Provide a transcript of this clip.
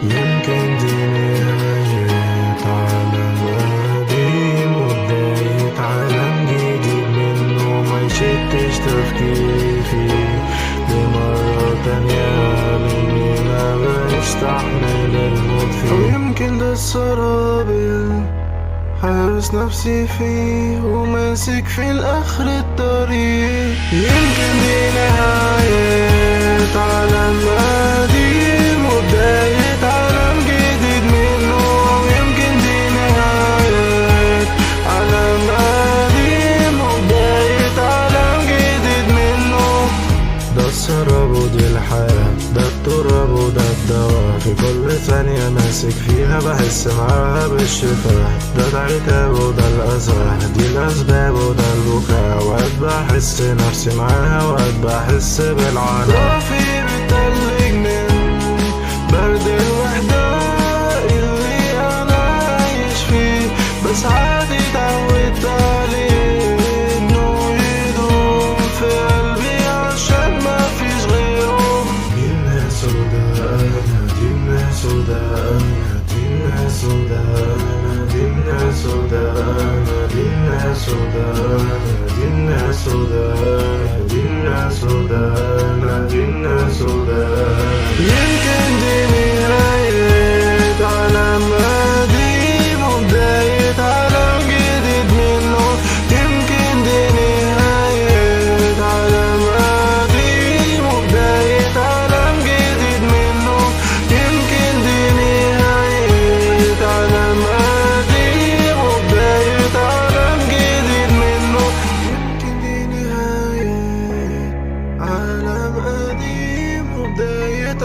يمكن دي نهاية عالم قديم وبداية عالم جديد منه ما يشتش تفكيري فيه لمرة تانية مني ما بستحمل الموت فيه. أو يمكن ده السراب حابس نفسي فيه وماسك في الآخر الطريق. يمكن دي نهاية عالم قديم وبداية عالم جديد منه. يمكن دي نهاية عالم قديم وبداية عالم جديد منه. ده السراب ودي الحياة، ده التراب وده الدواء، في كل ثانية ماسك فيها بحس معاها بالشفاء. ده العتاب وده الأذى، دي الأسباب وده البكاء، وقت بحس نفسي معاها وقت بحس بالعناء. رافي بتلج من برد الوحدة اللي أنا عايش فيه، بس عادي اتعودت عليه إنه يدوم في قلبي عشان مفيش غيره. دي الناس وده أنا، دي الناس وده أنا، دي الناس وده أنا، دي الناس وده أنا، دي الناس وده أنا، دي الناس وده أنا، دي الناس وده أنا، دي الناس وده أنا. يمكن دي نهاية عالم قديم وبداية عالم جديد منه. يمكن دي نهاية عالم قديم وبداية عالم جديد منه. يمكن دي نهاية عالم قديم وبداية عالم جديد منه. يمكن دي نهاية عالم قديم وبداية